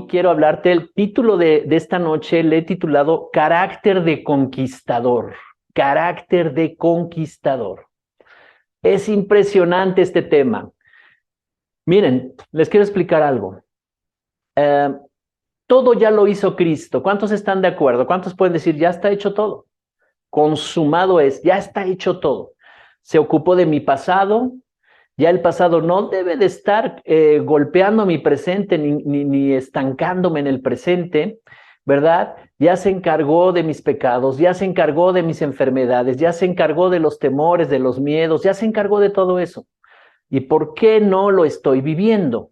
quiero hablarte, el título de esta noche le he titulado Carácter de Conquistador. Carácter de Conquistador. Es impresionante este tema. Miren, les quiero explicar algo. Todo ya lo hizo Cristo. ¿Cuántos están de acuerdo? ¿Cuántos pueden decir, ya está hecho todo? Consumado es, ya está hecho todo. Se ocupó de mi pasado. Ya el pasado no debe de estar golpeando mi presente ni estancándome en el presente, ¿verdad? Ya se encargó de mis pecados, ya se encargó de mis enfermedades, ya se encargó de los temores, de los miedos, ya se encargó de todo eso. ¿Y por qué no lo estoy viviendo?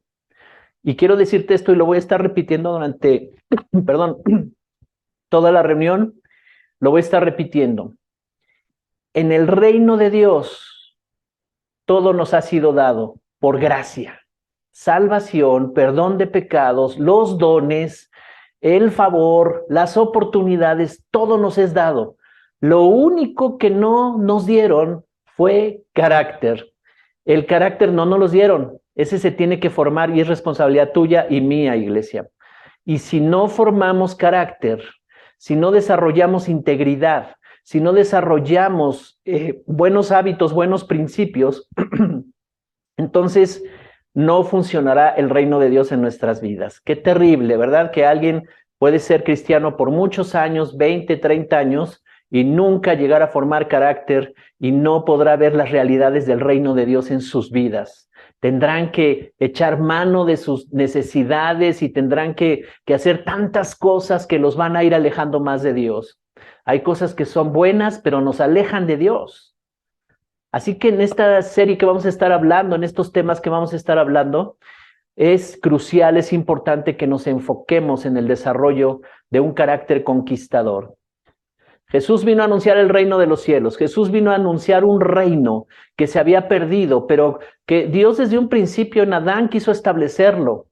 Y quiero decirte esto y lo voy a estar repitiendo durante, perdón, toda la reunión, lo voy a estar repitiendo. En el reino de Dios, todo nos ha sido dado por gracia. Salvación, perdón de pecados, los dones, el favor, las oportunidades, todo nos es dado. Lo único que no nos dieron fue carácter. El carácter no nos lo dieron. Ese se tiene que formar y es responsabilidad tuya y mía, iglesia. Y si no formamos carácter, si no desarrollamos integridad, si no desarrollamos buenos hábitos, buenos principios, entonces no funcionará el reino de Dios en nuestras vidas. Qué terrible, ¿verdad? Que alguien puede ser cristiano por muchos años, 20, 30 años, y nunca llegar a formar carácter y no podrá ver las realidades del reino de Dios en sus vidas. Tendrán que echar mano de sus necesidades y tendrán que hacer tantas cosas que los van a ir alejando más de Dios. Hay cosas que son buenas, pero nos alejan de Dios. Así que en esta serie que vamos a estar hablando, en estos temas que vamos a estar hablando, es crucial, es importante que nos enfoquemos en el desarrollo de un carácter conquistador. Jesús vino a anunciar el reino de los cielos. Jesús vino a anunciar un reino que se había perdido, pero que Dios desde un principio en Adán quiso establecerlo.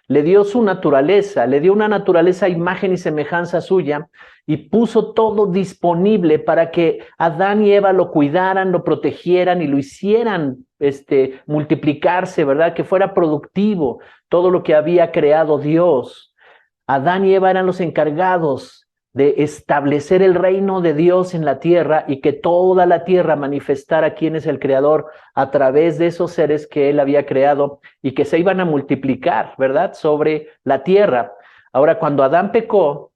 Le dio su naturaleza, le dio una naturaleza a imagen y semejanza suya y puso todo disponible para que Adán y Eva lo cuidaran, lo protegieran y lo hicieran multiplicarse, ¿verdad? Que fuera productivo todo lo que había creado Dios. Adán y Eva eran los encargados de establecer el reino de Dios en la tierra y que toda la tierra manifestara quién es el creador a través de esos seres que él había creado y que se iban a multiplicar, ¿verdad? Sobre la tierra. Ahora, cuando Adán pecó,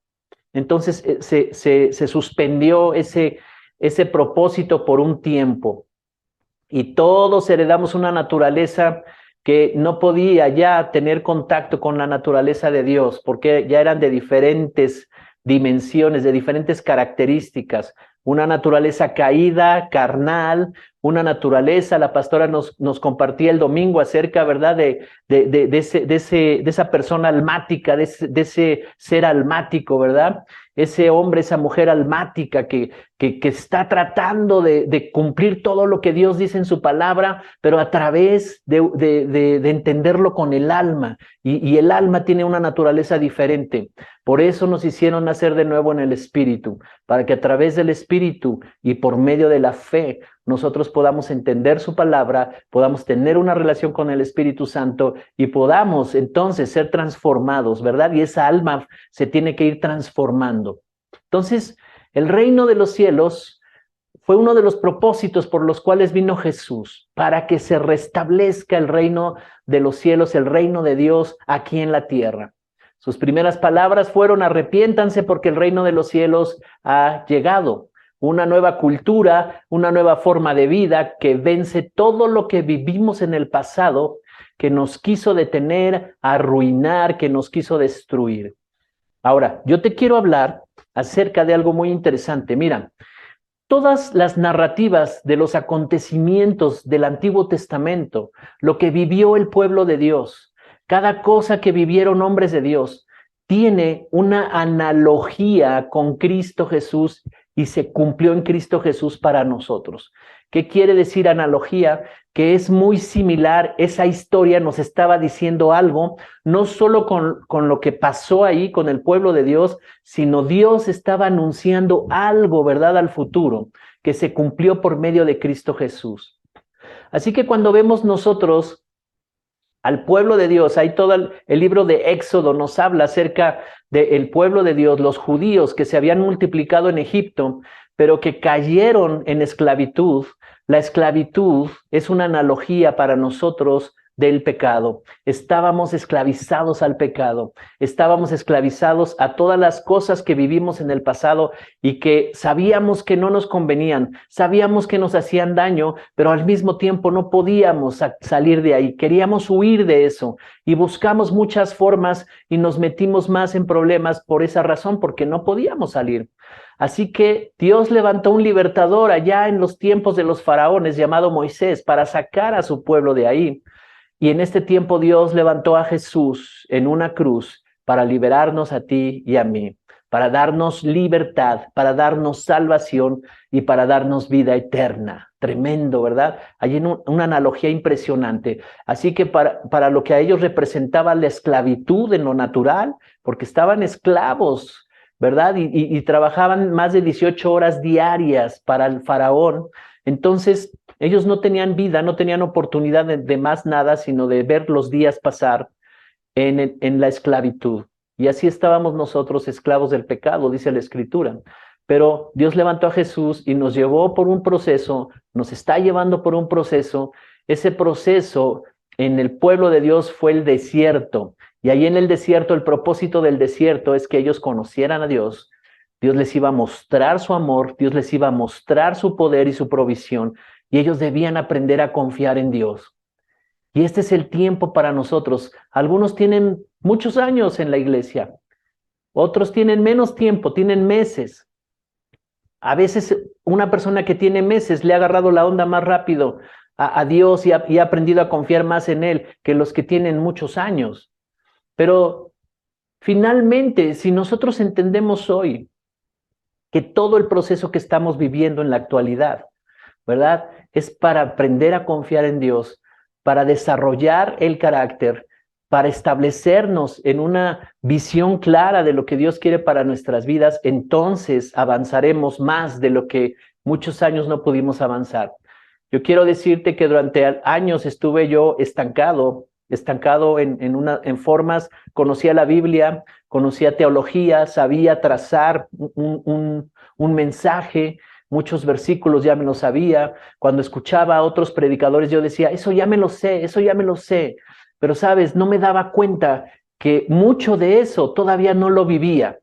entonces se suspendió ese propósito por un tiempo y todos heredamos una naturaleza que no podía ya tener contacto con la naturaleza de Dios porque ya eran de diferentes dimensiones, de diferentes características, una naturaleza caída, carnal, una naturaleza, la pastora nos compartía el domingo acerca, ¿verdad?, de esa persona almática, de ese ser almático, ¿verdad?, ese hombre, esa mujer almática que está tratando de cumplir todo lo que Dios dice en su palabra, pero a través de entenderlo con el alma, y el alma tiene una naturaleza diferente. Por eso nos hicieron nacer de nuevo en el Espíritu, para que a través del Espíritu y por medio de la fe nosotros podamos entender su palabra, podamos tener una relación con el Espíritu Santo y podamos entonces ser transformados, ¿verdad? Y esa alma se tiene que ir transformando. Entonces, el reino de los cielos fue uno de los propósitos por los cuales vino Jesús, para que se restablezca el reino de los cielos, el reino de Dios aquí en la tierra. Sus primeras palabras fueron: arrepiéntanse porque el reino de los cielos ha llegado. Una nueva cultura, una nueva forma de vida que vence todo lo que vivimos en el pasado, que nos quiso detener, arruinar, que nos quiso destruir. Ahora, yo te quiero hablar acerca de algo muy interesante. Mira, todas las narrativas de los acontecimientos del Antiguo Testamento, lo que vivió el pueblo de Dios, cada cosa que vivieron hombres de Dios, tiene una analogía con Cristo Jesús y se cumplió en Cristo Jesús para nosotros. ¿Qué quiere decir analogía? Que es muy similar, esa historia nos estaba diciendo algo, no solo con lo que pasó ahí con el pueblo de Dios, sino Dios estaba anunciando algo, ¿verdad?, al futuro, que se cumplió por medio de Cristo Jesús. Así que cuando vemos nosotros al pueblo de Dios. Hay todo el libro de Éxodo nos habla acerca del pueblo de Dios, los judíos que se habían multiplicado en Egipto, pero que cayeron en esclavitud. La esclavitud es una analogía para nosotros del pecado. Estábamos esclavizados al pecado, estábamos esclavizados a todas las cosas que vivimos en el pasado y que sabíamos que no nos convenían, sabíamos que nos hacían daño, pero al mismo tiempo no podíamos salir de ahí, queríamos huir de eso y buscamos muchas formas y nos metimos más en problemas por esa razón, porque no podíamos salir. Así que Dios levantó un libertador allá en los tiempos de los faraones llamado Moisés para sacar a su pueblo de ahí. Y en este tiempo Dios levantó a Jesús en una cruz para liberarnos a ti y a mí, para darnos libertad, para darnos salvación y para darnos vida eterna. Tremendo, ¿verdad? Hay una analogía impresionante. Así que para lo que a ellos representaba la esclavitud en lo natural, porque estaban esclavos, ¿verdad? Y trabajaban más de 18 horas diarias para el faraón. Entonces, ellos no tenían vida, no tenían oportunidad de más nada, sino de ver los días pasar en la esclavitud. Y así estábamos nosotros esclavos del pecado, dice la Escritura. Pero Dios levantó a Jesús y nos llevó por un proceso, nos está llevando por un proceso. Ese proceso en el pueblo de Dios fue el desierto. Y ahí en el desierto, el propósito del desierto es que ellos conocieran a Dios. Dios les iba a mostrar su amor, Dios les iba a mostrar su poder y su provisión. Y ellos debían aprender a confiar en Dios. Y este es el tiempo para nosotros. Algunos tienen muchos años en la iglesia, otros tienen menos tiempo, tienen meses. A veces una persona que tiene meses le ha agarrado la onda más rápido a Dios y ha aprendido a confiar más en Él que los que tienen muchos años. Pero finalmente, si nosotros entendemos hoy que todo el proceso que estamos viviendo en la actualidad, ¿verdad? Es para aprender a confiar en Dios, para desarrollar el carácter, para establecernos en una visión clara de lo que Dios quiere para nuestras vidas, entonces avanzaremos más de lo que muchos años no pudimos avanzar. Yo quiero decirte que durante años estuve yo estancado en formas, conocía la Biblia, conocía teología, sabía trazar un mensaje, muchos versículos ya me los sabía. Cuando escuchaba a otros predicadores yo decía, eso ya me lo sé, eso ya me lo sé. Pero sabes, no me daba cuenta que mucho de eso todavía no lo vivía.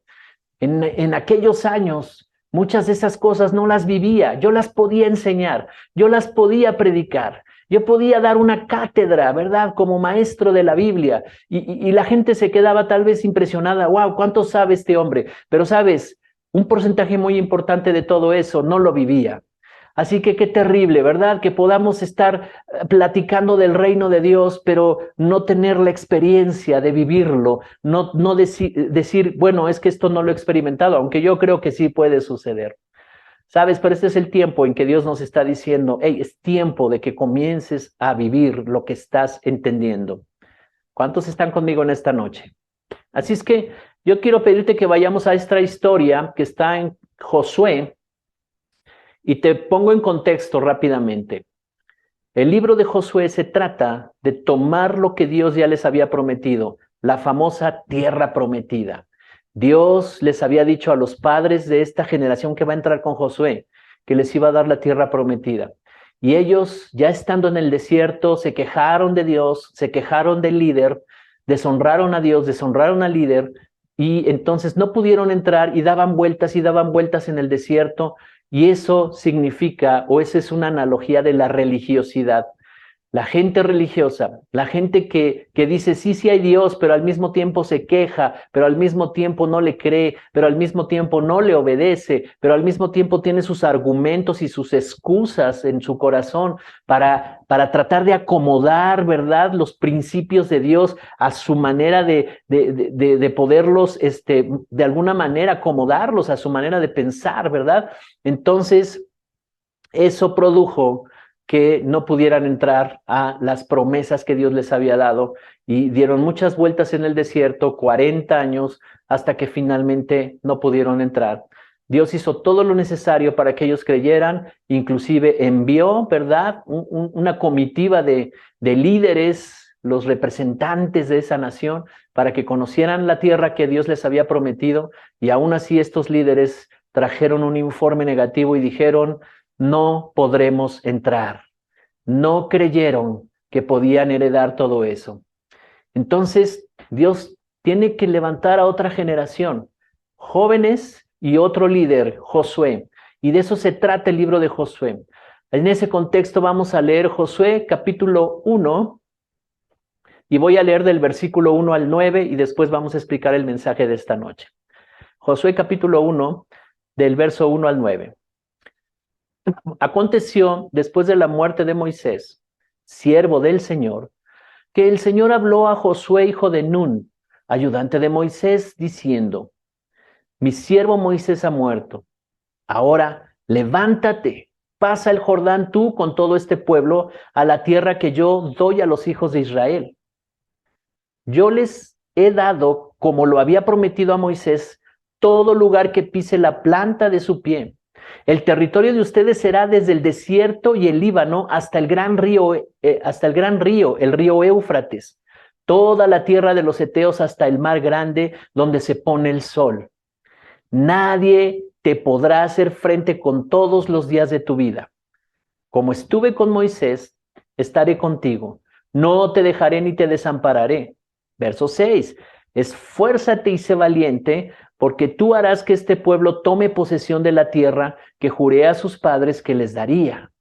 En aquellos años, muchas de esas cosas no las vivía. Yo las podía enseñar, yo las podía predicar. Yo podía dar una cátedra, ¿verdad? Como maestro de la Biblia. Y la gente se quedaba tal vez impresionada. ¡Wow! ¿Cuánto sabe este hombre? Pero sabes, un porcentaje muy importante de todo eso no lo vivía. Así que qué terrible, ¿verdad? Que podamos estar platicando del reino de Dios, pero no tener la experiencia de vivirlo, no decir, bueno, es que esto no lo he experimentado, aunque yo creo que sí puede suceder. ¿Sabes? Pero este es el tiempo en que Dios nos está diciendo, hey, es tiempo de que comiences a vivir lo que estás entendiendo. ¿Cuántos están conmigo en esta noche? Así es que yo quiero pedirte que vayamos a esta historia que está en Josué y te pongo en contexto rápidamente. El libro de Josué se trata de tomar lo que Dios ya les había prometido, la famosa tierra prometida. Dios les había dicho a los padres de esta generación que va a entrar con Josué que les iba a dar la tierra prometida. Y ellos, ya estando en el desierto, se quejaron de Dios, se quejaron del líder, deshonraron a Dios, deshonraron al líder, y entonces no pudieron entrar y daban vueltas en el desierto. Y eso significa, o esa es una analogía de la religiosidad. La gente religiosa, la gente que dice sí, sí hay Dios, pero al mismo tiempo se queja, pero al mismo tiempo no le cree, pero al mismo tiempo no le obedece, pero al mismo tiempo tiene sus argumentos y sus excusas en su corazón para tratar de acomodar, ¿verdad?, los principios de Dios a su manera de poderlos, de alguna manera acomodarlos a su manera de pensar, ¿verdad? Entonces, eso produjo que no pudieran entrar a las promesas que Dios les había dado y dieron muchas vueltas en el desierto, 40 años, hasta que finalmente no pudieron entrar. Dios hizo todo lo necesario para que ellos creyeran, inclusive envió, ¿verdad?, una comitiva de líderes los representantes de esa nación, para que conocieran la tierra que Dios les había prometido, y aún así estos líderes trajeron un informe negativo y dijeron, no podremos entrar. No creyeron que podían heredar todo eso. Entonces, Dios tiene que levantar a otra generación, jóvenes y otro líder, Josué. Y de eso se trata el libro de Josué. En ese contexto vamos a leer Josué capítulo 1 y voy a leer del versículo 1 al 9 y después vamos a explicar el mensaje de esta noche. Josué capítulo 1 del verso 1 al 9. Aconteció después de la muerte de Moisés, siervo del Señor, que el Señor habló a Josué, hijo de Nun, ayudante de Moisés, diciendo, mi siervo Moisés ha muerto. Ahora, levántate, pasa el Jordán tú con todo este pueblo a la tierra que yo doy a los hijos de Israel. Yo les he dado, como lo había prometido a Moisés, todo lugar que pise la planta de su pie. El territorio de ustedes será desde el desierto y el Líbano hasta el gran río, el río Éufrates, toda la tierra de los heteos hasta el mar grande donde se pone el sol. Nadie te podrá hacer frente con todos los días de tu vida. Como estuve con Moisés, estaré contigo. No te dejaré ni te desampararé. Verso 6. Esfuérzate y sé valiente, porque tú harás que este pueblo tome posesión de la tierra que juré a sus padres que les daría.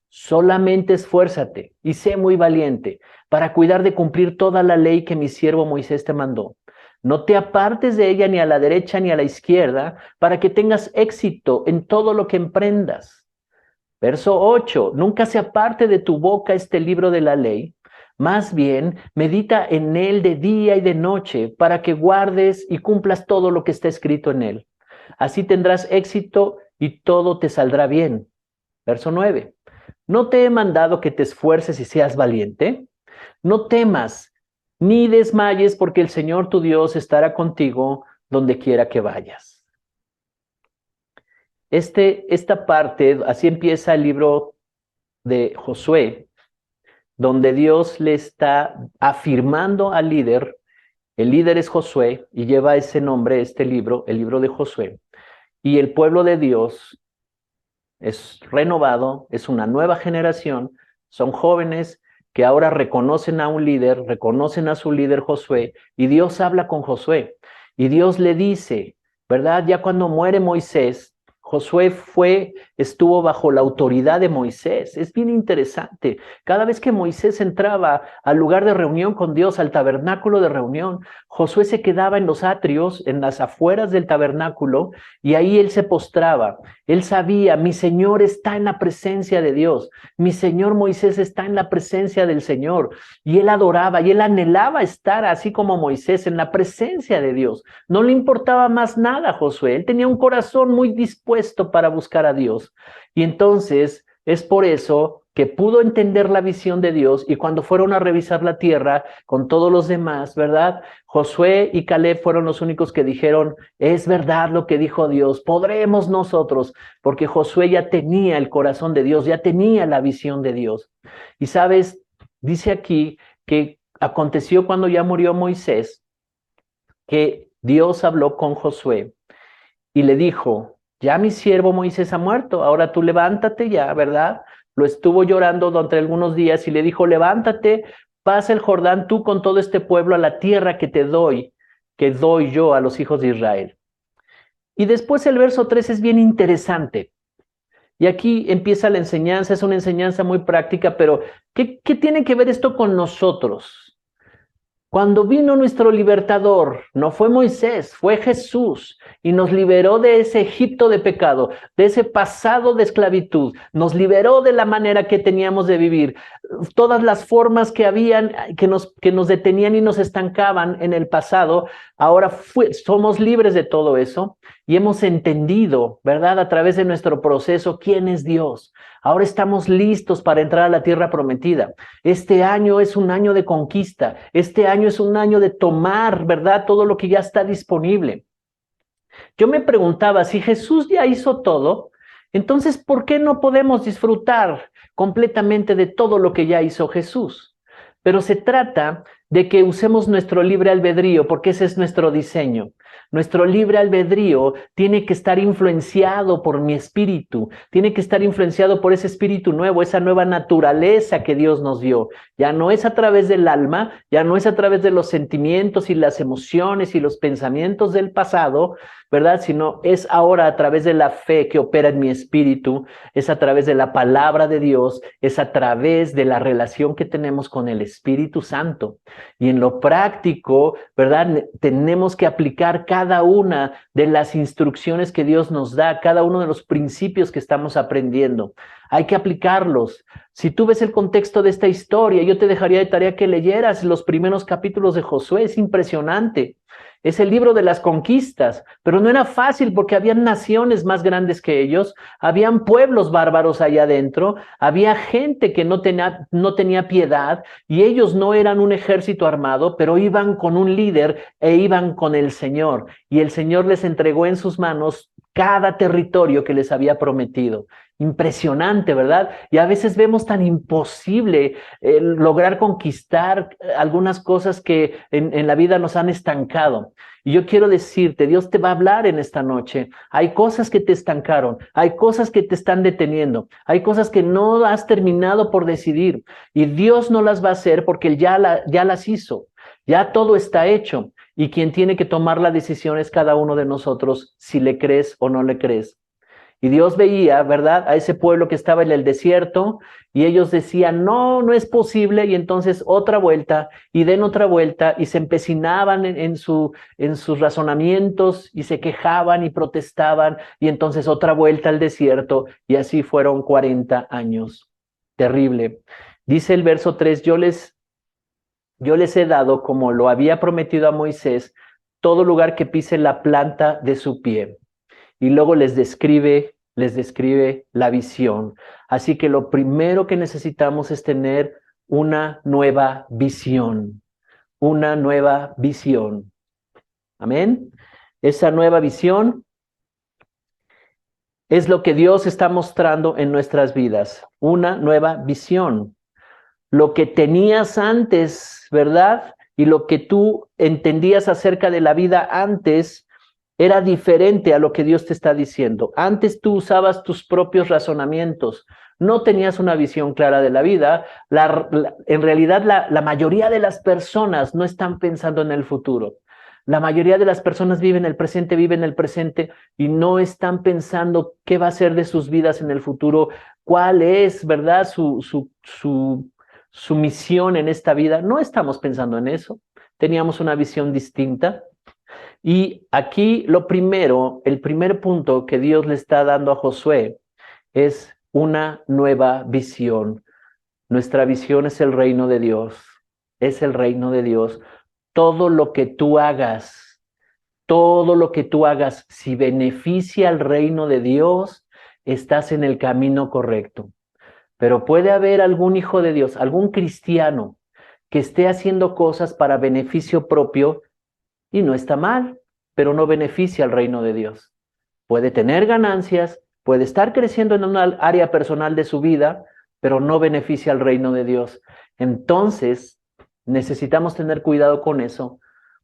Solamente esfuérzate y sé muy valiente para cuidar de cumplir toda la ley que mi siervo Moisés te mandó. No te apartes de ella ni a la derecha ni a la izquierda, para que tengas éxito en todo lo que emprendas. Verso 8. Nunca se aparte de tu boca este libro de la ley. Más bien, medita en él de día y de noche, para que guardes y cumplas todo lo que está escrito en él. Así tendrás éxito y todo te saldrá bien. Verso 9. ¿No te he mandado que te esfuerces y seas valiente? No temas, ni desmayes, porque el Señor tu Dios estará contigo donde quiera que vayas. Esta parte, así empieza el libro de Josué, donde Dios le está afirmando al líder. El líder es Josué y lleva ese nombre, este libro, el libro de Josué. Y el pueblo de Dios es renovado, es una nueva generación, son jóvenes que ahora reconocen a un líder, reconocen a su líder Josué, y Dios habla con Josué. Y Dios le dice, ¿verdad? Ya cuando muere Moisés, Josué estuvo bajo la autoridad de Moisés. Es bien interesante. Cada vez que Moisés entraba al lugar de reunión con Dios, al tabernáculo de reunión, Josué se quedaba en los atrios, en las afueras del tabernáculo, y ahí él se postraba. Él sabía, mi Señor está en la presencia de Dios. Mi Señor Moisés está en la presencia del Señor. Y él adoraba y él anhelaba estar así como Moisés en la presencia de Dios. No le importaba más nada a Josué. Él tenía un corazón muy dispuesto para buscar a Dios. Y entonces es por eso que pudo entender la visión de Dios, y cuando fueron a revisar la tierra con todos los demás, ¿verdad? Josué y Caleb fueron los únicos que dijeron, es verdad lo que dijo Dios, podremos nosotros, porque Josué ya tenía el corazón de Dios, ya tenía la visión de Dios. Y sabes, dice aquí que aconteció cuando ya murió Moisés, que Dios habló con Josué y le dijo, ya mi siervo Moisés ha muerto, ahora tú levántate ya, ¿verdad? Lo estuvo llorando durante algunos días y le dijo, levántate, pasa el Jordán tú con todo este pueblo a la tierra que doy yo a los hijos de Israel. Y después el verso 3 es bien interesante. Y aquí empieza la enseñanza, es una enseñanza muy práctica, pero ¿qué tiene que ver esto con nosotros? Cuando vino nuestro libertador, no fue Moisés, fue Jesús, y nos liberó de ese Egipto de pecado, de ese pasado de esclavitud, nos liberó de la manera que teníamos de vivir, todas las formas que habían, que nos detenían y nos estancaban en el pasado. Ahora somos libres de todo eso y hemos entendido, ¿verdad? A través de nuestro proceso, quién es Dios. Ahora estamos listos para entrar a la tierra prometida. Este año es un año de conquista. Este año es un año de tomar, ¿verdad? Todo lo que ya está disponible. Yo me preguntaba, si Jesús ya hizo todo, entonces, ¿por qué no podemos disfrutar completamente de todo lo que ya hizo Jesús? pero se trata de que usemos nuestro libre albedrío, porque ese es nuestro diseño. Nuestro libre albedrío tiene que estar influenciado por mi espíritu, tiene que estar influenciado por ese espíritu nuevo, esa nueva naturaleza que Dios nos dio. Ya no es a través del alma, ya no es a través de los sentimientos y las emociones y los pensamientos del pasado, ¿verdad? Sino es ahora a través de la fe que opera en mi espíritu, es a través de la palabra de Dios, es a través de la relación que tenemos con el Espíritu Santo. Y en lo práctico, ¿verdad? Tenemos que aplicar cada una de las instrucciones que Dios nos da, cada uno de los principios que estamos aprendiendo. Hay que aplicarlos. Si tú ves el contexto de esta historia, yo te dejaría de tarea que leyeras los primeros capítulos de Josué. Es impresionante. Es el libro de las conquistas, pero no era fácil porque habían naciones más grandes que ellos, habían pueblos bárbaros allá adentro, había gente que no tenía piedad y ellos no eran un ejército armado, pero iban con un líder e iban con el Señor. Y el Señor les entregó en sus manos cada territorio que les había prometido. Impresionante, ¿verdad? Y a veces vemos tan imposible lograr conquistar algunas cosas que en la vida nos han estancado. Y yo quiero decirte, Dios te va a hablar en esta noche. Hay cosas que te estancaron, hay cosas que te están deteniendo, hay cosas que no has terminado por decidir. Y Dios no las va a hacer porque Él ya las hizo. Ya todo está hecho. Y quien tiene que tomar la decisión es cada uno de nosotros, si le crees o no le crees. Y Dios veía, ¿verdad?, a ese pueblo que estaba en el desierto y ellos decían, no, no es posible. Y entonces otra vuelta y den otra vuelta y se empecinaban en sus razonamientos y se quejaban y protestaban. Y entonces otra vuelta al desierto y así fueron 40 años. Terrible. Dice el verso 3, yo les he dado, como lo había prometido a Moisés, todo lugar que pise la planta de su pie. Y luego les describe la visión. Así que lo primero que necesitamos es tener una nueva visión. Una nueva visión. Amén. Esa nueva visión es lo que Dios está mostrando en nuestras vidas. Una nueva visión. Lo que tenías antes, ¿verdad? Y lo que tú entendías acerca de la vida antes era diferente a lo que Dios te está diciendo. Antes tú usabas tus propios razonamientos, no tenías una visión clara de la vida. En realidad, la mayoría de las personas no están pensando en el futuro. La mayoría de las personas viven el presente y no están pensando qué va a ser de sus vidas en el futuro, cuál es, ¿verdad?, su misión en esta vida. No estamos pensando en eso. Teníamos una visión distinta. Y aquí el primer punto que Dios le está dando a Josué es una nueva visión. Nuestra visión es el reino de Dios. Es el reino de Dios. Todo lo que tú hagas, si beneficia al reino de Dios, estás en el camino correcto. Pero puede haber algún hijo de Dios, algún cristiano que esté haciendo cosas para beneficio propio y no está mal, pero no beneficia al reino de Dios. Puede tener ganancias, puede estar creciendo en una área personal de su vida, pero no beneficia al reino de Dios. Entonces, necesitamos tener cuidado con eso,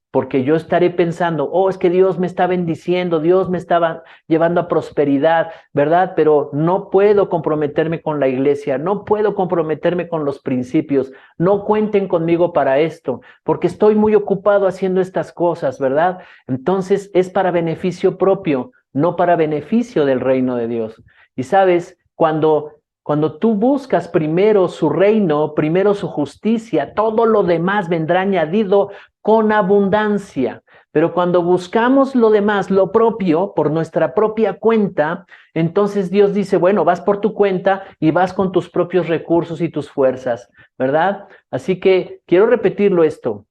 porque yo estaré pensando, oh, es que Dios me está bendiciendo, Dios me estaba llevando a prosperidad, ¿verdad? Pero no puedo comprometerme con la iglesia, no puedo comprometerme con los principios, no cuenten conmigo para esto, porque estoy muy ocupado haciendo estas cosas, ¿verdad? Entonces es para beneficio propio, no para beneficio del reino de Dios. Y sabes, cuando tú buscas primero su reino, primero su justicia, todo lo demás vendrá añadido con abundancia. Pero cuando buscamos lo demás, lo propio, por nuestra propia cuenta, entonces Dios dice, bueno, vas por tu cuenta y vas con tus propios recursos y tus fuerzas, ¿verdad? Así que quiero repetirlo esto.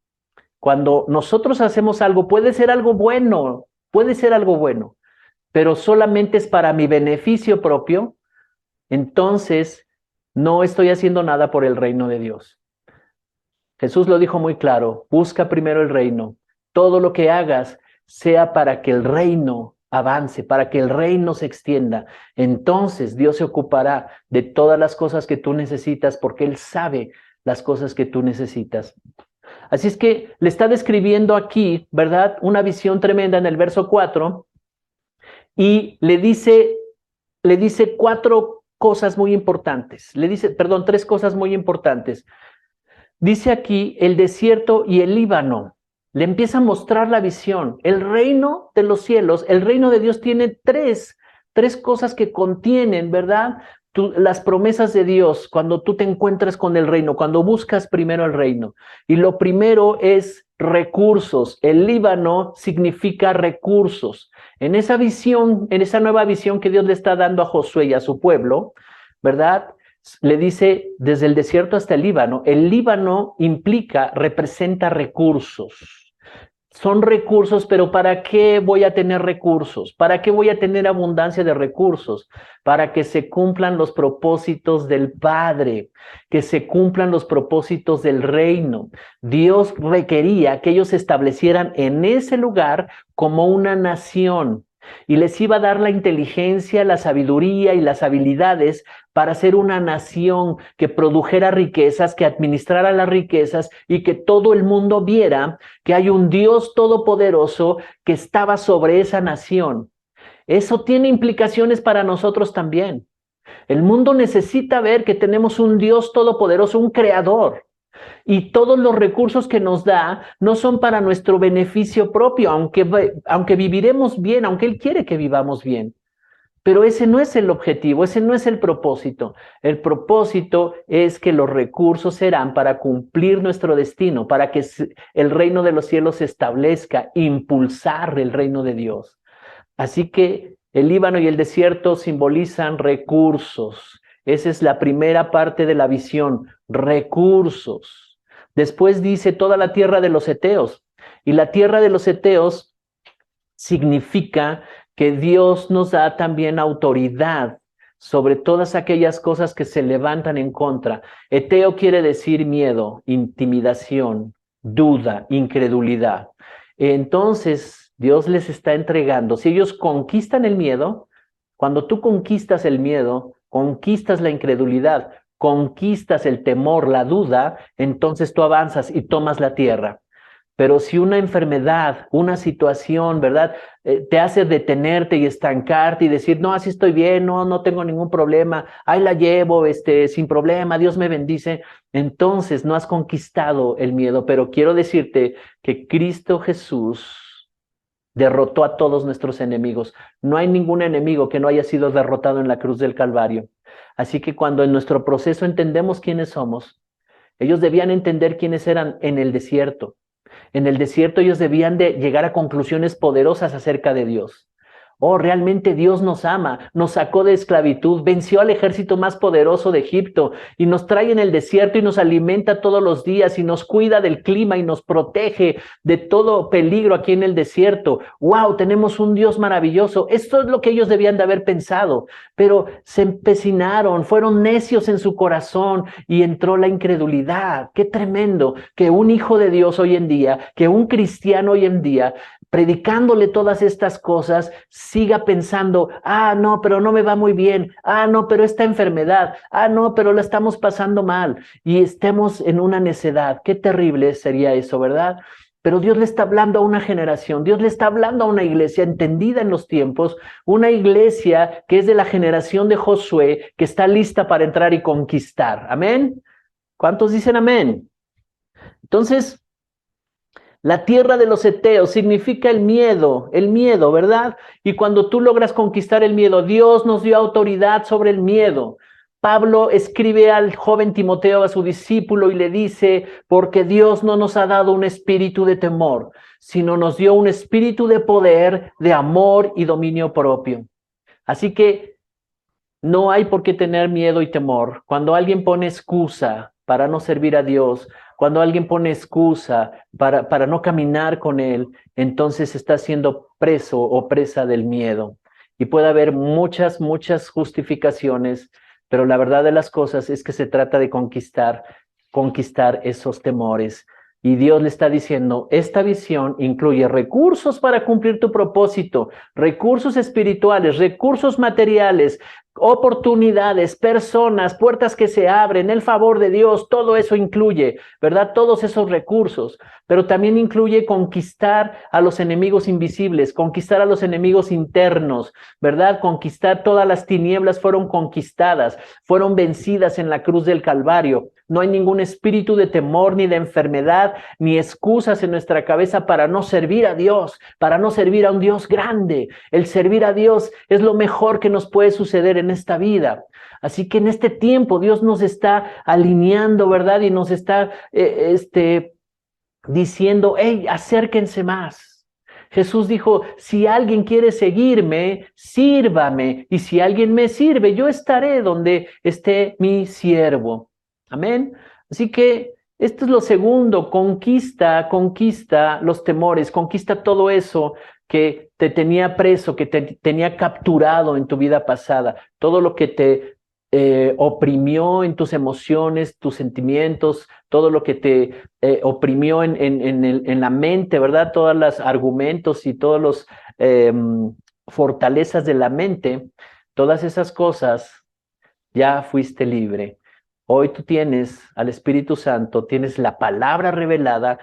Cuando nosotros hacemos algo, puede ser algo bueno, pero solamente es para mi beneficio propio, entonces no estoy haciendo nada por el reino de Dios. Jesús lo dijo muy claro, busca primero el reino. Todo lo que hagas sea para que el reino avance, para que el reino se extienda. Entonces Dios se ocupará de todas las cosas que tú necesitas porque Él sabe las cosas que tú necesitas. Así es que le está describiendo aquí, ¿verdad? Una visión tremenda en el verso 4 y le dice 4 cosas muy importantes. Le dice, perdón, 3 cosas muy importantes. Dice aquí el desierto y el Líbano. Le empieza a mostrar la visión. El reino de los cielos, el reino de Dios tiene tres cosas que contienen, ¿verdad? Las promesas de Dios cuando tú te encuentras con el reino, cuando buscas primero el reino. Y lo primero es recursos. El Líbano significa recursos. En esa visión, en esa nueva visión que Dios le está dando a Josué y a su pueblo, ¿verdad? Le dice desde el desierto hasta el Líbano. El Líbano representa recursos. Son recursos, pero ¿para qué voy a tener recursos? ¿Para qué voy a tener abundancia de recursos? Para que se cumplan los propósitos del Padre, que se cumplan los propósitos del reino. Dios requería que ellos se establecieran en ese lugar como una nación y les iba a dar la inteligencia, la sabiduría y las habilidades para ser una nación que produjera riquezas, que administrara las riquezas y que todo el mundo viera que hay un Dios todopoderoso que estaba sobre esa nación. Eso tiene implicaciones para nosotros también. El mundo necesita ver que tenemos un Dios todopoderoso, un creador. Y todos los recursos que nos da no son para nuestro beneficio propio, aunque viviremos bien, aunque Él quiere que vivamos bien. Pero ese no es el objetivo, ese no es el propósito. El propósito es que los recursos serán para cumplir nuestro destino, para que el reino de los cielos se establezca, impulsar el reino de Dios. Así que el Líbano y el desierto simbolizan recursos. Esa es la primera parte de la visión, recursos. Después dice toda la tierra de los heteos. Y la tierra de los heteos significa que Dios nos da también autoridad sobre todas aquellas cosas que se levantan en contra. Eteo quiere decir miedo, intimidación, duda, incredulidad. Entonces, Dios les está entregando. Si ellos conquistan el miedo, cuando tú conquistas el miedo, conquistas la incredulidad, conquistas el temor, la duda, entonces tú avanzas y tomas la tierra. Pero si una enfermedad, una situación, ¿verdad? Te hace detenerte y estancarte y decir, no, así estoy bien, no tengo ningún problema, ahí la llevo, sin problema, Dios me bendice. Entonces no has conquistado el miedo, pero quiero decirte que Cristo Jesús derrotó a todos nuestros enemigos. No hay ningún enemigo que no haya sido derrotado en la cruz del Calvario. Así que cuando en nuestro proceso entendemos quiénes somos, ellos debían entender quiénes eran en el desierto. En el desierto ellos debían de llegar a conclusiones poderosas acerca de Dios. Oh, realmente Dios nos ama, nos sacó de esclavitud, venció al ejército más poderoso de Egipto y nos trae en el desierto y nos alimenta todos los días y nos cuida del clima y nos protege de todo peligro aquí en el desierto. ¡Wow! Tenemos un Dios maravilloso. Esto es lo que ellos debían de haber pensado, pero se empecinaron, fueron necios en su corazón y entró la incredulidad. ¡Qué tremendo! Que un hijo de Dios hoy en día, que un cristiano hoy en día, predicándole todas estas cosas, siga pensando, no, pero no me va muy bien, no, pero esta enfermedad, no, pero la estamos pasando mal, y estemos en una necedad. Qué terrible sería eso, ¿verdad? Pero Dios le está hablando a una generación, Dios le está hablando a una iglesia entendida en los tiempos, una iglesia que es de la generación de Josué, que está lista para entrar y conquistar. ¿Amén? ¿Cuántos dicen amén? Entonces, la tierra de los heteos significa el miedo, ¿verdad? Y cuando tú logras conquistar el miedo, Dios nos dio autoridad sobre el miedo. Pablo escribe al joven Timoteo, a su discípulo, y le dice, porque Dios no nos ha dado un espíritu de temor, sino nos dio un espíritu de poder, de amor y dominio propio. Así que no hay por qué tener miedo y temor. Cuando alguien pone excusa para no servir a Dios, cuando alguien pone excusa para no caminar con Él, entonces está siendo preso o presa del miedo. Y puede haber muchas justificaciones, pero la verdad de las cosas es que se trata de conquistar esos temores. Y Dios le está diciendo, esta visión incluye recursos para cumplir tu propósito, recursos espirituales, recursos materiales, oportunidades, personas, puertas que se abren, el favor de Dios, todo eso incluye, ¿verdad? Todos esos recursos, pero también incluye conquistar a los enemigos invisibles, conquistar a los enemigos internos, ¿verdad? Conquistar todas las tinieblas fueron conquistadas, fueron vencidas en la cruz del Calvario. No hay ningún espíritu de temor ni de enfermedad, ni excusas en nuestra cabeza para no servir a Dios, para no servir a un Dios grande. El servir a Dios es lo mejor que nos puede suceder en esta vida. Así que en este tiempo Dios nos está alineando, ¿verdad? Y nos está diciendo, hey, acérquense más. Jesús dijo, si alguien quiere seguirme, sírvame. Y si alguien me sirve, yo estaré donde esté mi siervo. Amén. Así que esto es lo segundo, conquista los temores, conquista todo eso que te tenía preso, que te tenía capturado en tu vida pasada, todo lo que te oprimió en tus emociones, tus sentimientos, todo lo que te oprimió en la mente, ¿verdad? Todos los argumentos y todos los fortalezas de la mente, todas esas cosas, ya fuiste libre. Hoy tú tienes al Espíritu Santo, tienes la palabra revelada,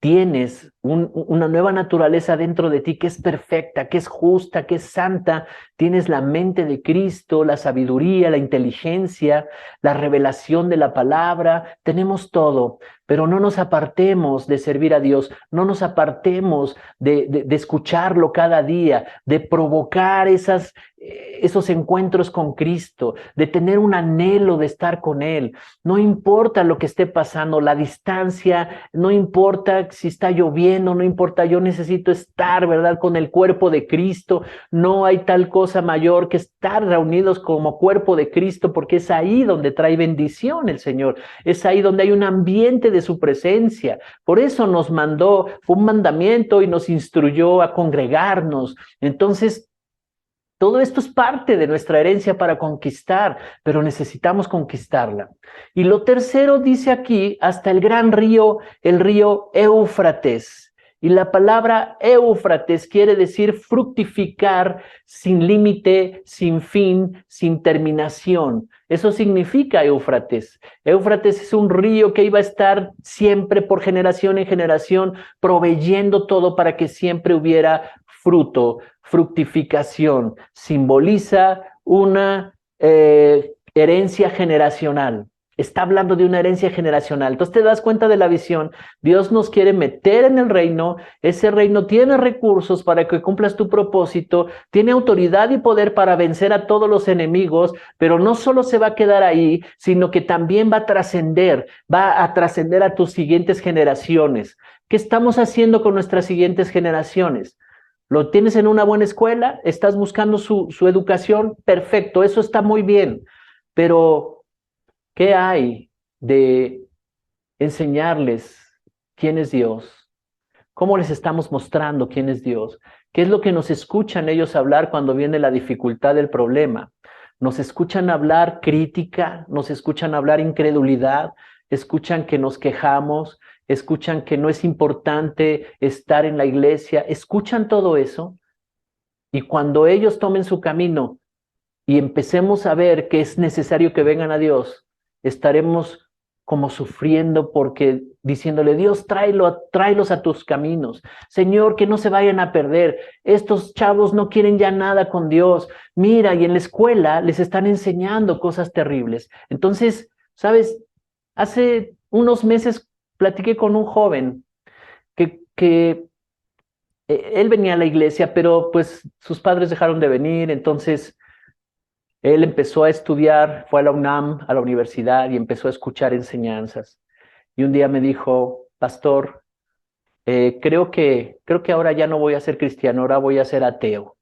tienes una nueva naturaleza dentro de ti que es perfecta, que es justa, que es santa. Tienes la mente de Cristo, la sabiduría, la inteligencia, la revelación de la palabra. Tenemos todo, pero no nos apartemos de servir a Dios, no nos apartemos de escucharlo cada día, de provocar esos encuentros con Cristo, de tener un anhelo de estar con Él. No importa lo que esté pasando, la distancia, no importa si está lloviendo, no importa, yo necesito estar, ¿verdad?, con el cuerpo de Cristo. No hay tal cosa mayor que estar reunidos como cuerpo de Cristo, porque es ahí donde trae bendición el Señor, es ahí donde hay un ambiente de su presencia. Por eso nos mandó, fue un mandamiento y nos instruyó a congregarnos. Entonces, todo esto es parte de nuestra herencia para conquistar, pero necesitamos conquistarla. Y lo tercero dice aquí, hasta el gran río, el río Éufrates. Y la palabra Éufrates quiere decir fructificar sin límite, sin fin, sin terminación. Eso significa Éufrates. Éufrates es un río que iba a estar siempre por generación en generación, proveyendo todo para que siempre hubiera fruto, fructificación. Simboliza una herencia generacional. Está hablando de una herencia generacional. Entonces te das cuenta de la visión. Dios nos quiere meter en el reino. Ese reino tiene recursos para que cumplas tu propósito. Tiene autoridad y poder para vencer a todos los enemigos, pero no solo se va a quedar ahí, sino que también va a trascender a tus siguientes generaciones. ¿Qué estamos haciendo con nuestras siguientes generaciones? ¿Lo tienes en una buena escuela? ¿Estás buscando su educación? Perfecto, eso está muy bien. Pero, ¿qué hay de enseñarles quién es Dios? ¿Cómo les estamos mostrando quién es Dios? ¿Qué es lo que nos escuchan ellos hablar cuando viene la dificultad del problema? ¿Nos escuchan hablar crítica? ¿Nos escuchan hablar incredulidad? ¿Escuchan que nos quejamos? ¿Escuchan que no es importante estar en la iglesia? ¿Escuchan todo eso? Y cuando ellos tomen su camino y empecemos a ver que es necesario que vengan a Dios, estaremos como sufriendo porque diciéndole, Dios, tráelos a tus caminos. Señor, que no se vayan a perder. Estos chavos no quieren ya nada con Dios. Mira, y en la escuela les están enseñando cosas terribles. Entonces, ¿sabes? Hace unos meses platiqué con un joven que él venía a la iglesia, pero pues sus padres dejaron de venir, entonces él empezó a estudiar, fue a la UNAM, a la universidad, y empezó a escuchar enseñanzas. Y un día me dijo, pastor, creo que ahora ya no voy a ser cristiano, ahora voy a ser ateo.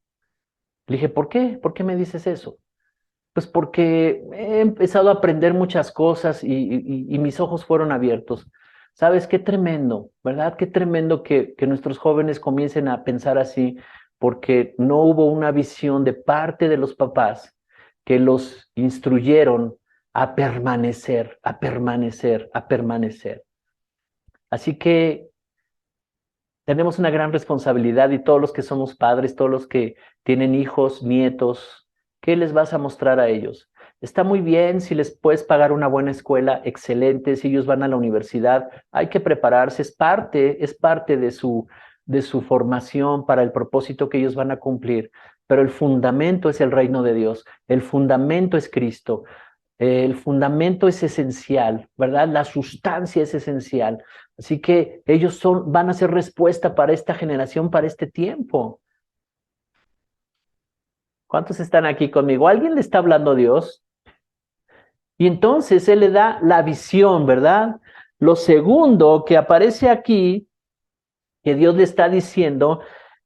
Le dije, ¿por qué? ¿Por qué me dices eso? Pues porque he empezado a aprender muchas cosas y mis ojos fueron abiertos. ¿Sabes? Qué tremendo, ¿verdad? Qué tremendo que nuestros jóvenes comiencen a pensar así, porque no hubo una visión de parte de los papás que los instruyeron a permanecer, a permanecer, a permanecer. Así que tenemos una gran responsabilidad y todos los que somos padres, todos los que tienen hijos, nietos, ¿qué les vas a mostrar a ellos? Está muy bien si les puedes pagar una buena escuela, excelente, si ellos van a la universidad, hay que prepararse, es parte de su formación para el propósito que ellos van a cumplir, pero el fundamento es el reino de Dios, el fundamento es Cristo. El fundamento es esencial, ¿verdad? La sustancia es esencial. Así que ellos van a ser respuesta para esta generación, para este tiempo. ¿Cuántos están aquí conmigo? ¿Alguien le está hablando a Dios? Y entonces Él le da la visión, ¿verdad? Lo segundo que aparece aquí, que Dios le está diciendo,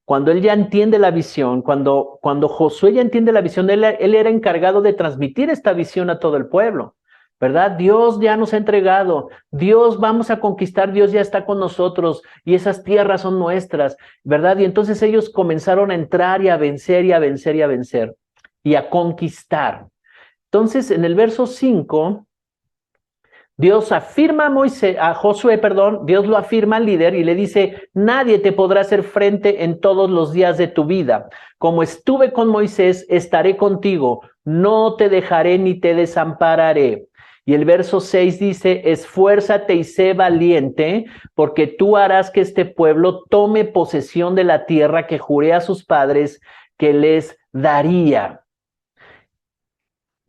cuando él ya entiende la visión, cuando Josué ya entiende la visión, él era encargado de transmitir esta visión a todo el pueblo, ¿verdad? Dios ya nos ha entregado, Dios vamos a conquistar, Dios ya está con nosotros y esas tierras son nuestras, ¿verdad? Y entonces ellos comenzaron a entrar y a vencer y a vencer y a vencer y a conquistar. Entonces, en el verso 5, Dios afirma a Josué, Dios lo afirma al líder y le dice, nadie te podrá hacer frente en todos los días de tu vida. Como estuve con Moisés, estaré contigo, no te dejaré ni te desampararé. Y el verso 6 dice, esfuérzate y sé valiente, porque tú harás que este pueblo tome posesión de la tierra que juré a sus padres que les daría.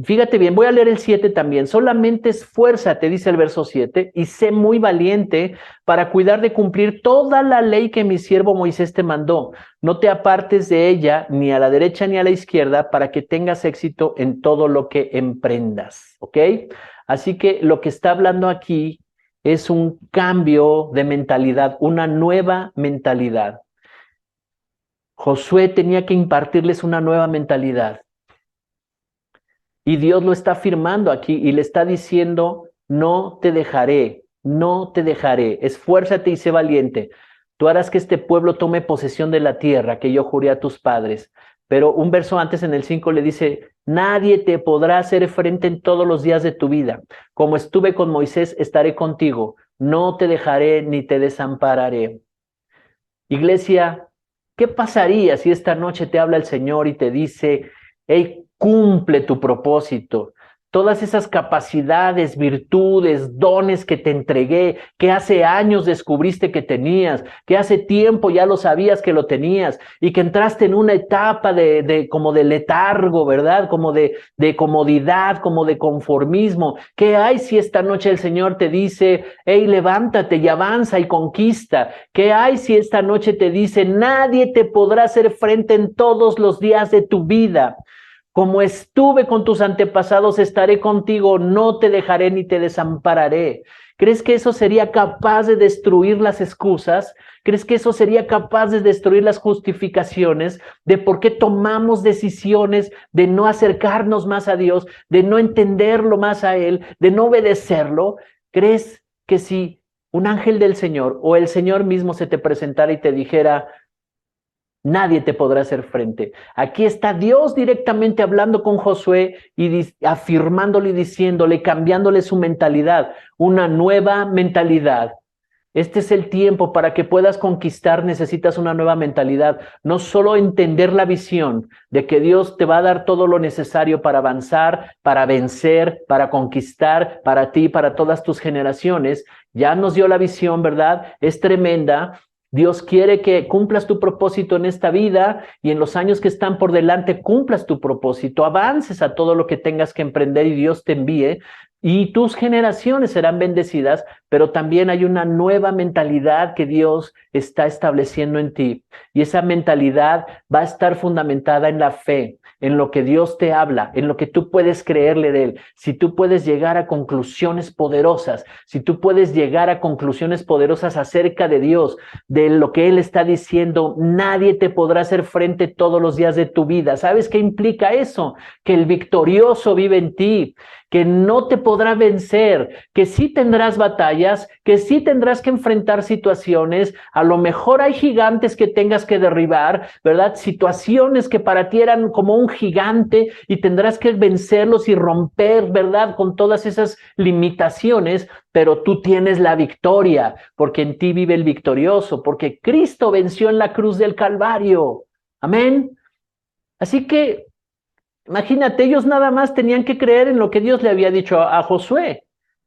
Fíjate bien, voy a leer el 7 también. Solamente esfuérzate, dice el verso 7, y sé muy valiente para cuidar de cumplir toda la ley que mi siervo Moisés te mandó. No te apartes de ella ni a la derecha ni a la izquierda para que tengas éxito en todo lo que emprendas. ¿Ok? Así que lo que está hablando aquí es un cambio de mentalidad, una nueva mentalidad. Josué tenía que impartirles una nueva mentalidad. Y Dios lo está afirmando aquí y le está diciendo, no te dejaré, no te dejaré, esfuérzate y sé valiente. Tú harás que este pueblo tome posesión de la tierra que yo juré a tus padres. Pero un verso antes en el 5 le dice, nadie te podrá hacer frente en todos los días de tu vida. Como estuve con Moisés, estaré contigo. No te dejaré ni te desampararé. Iglesia, ¿qué pasaría si esta noche te habla el Señor y te dice, hey, cumple tu propósito? Todas esas capacidades, virtudes, dones que te entregué, que hace años descubriste que tenías, que hace tiempo ya lo sabías que lo tenías y que entraste en una etapa como de letargo, ¿verdad? Como de comodidad, como de conformismo. ¿Qué hay si esta noche el Señor te dice, hey, levántate y avanza y conquista? ¿Qué hay si esta noche te dice, nadie te podrá hacer frente en todos los días de tu vida? Como estuve con tus antepasados, estaré contigo, no te dejaré ni te desampararé. ¿Crees que eso sería capaz de destruir las excusas? ¿Crees que eso sería capaz de destruir las justificaciones de por qué tomamos decisiones de no acercarnos más a Dios, de no entenderlo más a Él, de no obedecerlo? ¿Crees que si un ángel del Señor o el Señor mismo se te presentara y te dijera, nadie te podrá hacer frente? Aquí está Dios directamente hablando con Josué y afirmándole y diciéndole, cambiándole su mentalidad, una nueva mentalidad. Este es el tiempo para que puedas conquistar, necesitas una nueva mentalidad. No solo entender la visión de que Dios te va a dar todo lo necesario para avanzar, para vencer, para conquistar, para ti, para todas tus generaciones. Ya nos dio la visión, ¿verdad? Es tremenda. Dios quiere que cumplas tu propósito en esta vida y en los años que están por delante cumplas tu propósito, avances a todo lo que tengas que emprender y Dios te envíe y tus generaciones serán bendecidas, pero también hay una nueva mentalidad que Dios está estableciendo en ti y esa mentalidad va a estar fundamentada en la fe, en lo que Dios te habla, en lo que tú puedes creerle de Él. Si tú puedes llegar a conclusiones poderosas, si tú puedes llegar a conclusiones poderosas acerca de Dios, de lo que Él está diciendo, nadie te podrá hacer frente todos los días de tu vida. ¿Sabes qué implica eso? Que el victorioso vive en ti, que no te podrá vencer, que sí tendrás batallas, que sí tendrás que enfrentar situaciones, a lo mejor hay gigantes que tengas que derribar, ¿verdad? Situaciones que para ti eran como un gigante y tendrás que vencerlos y romper, ¿verdad? Con todas esas limitaciones, pero tú tienes la victoria, porque en ti vive el victorioso, porque Cristo venció en la cruz del Calvario. Amén. Así que imagínate, ellos nada más tenían que creer en lo que Dios le había dicho a Josué.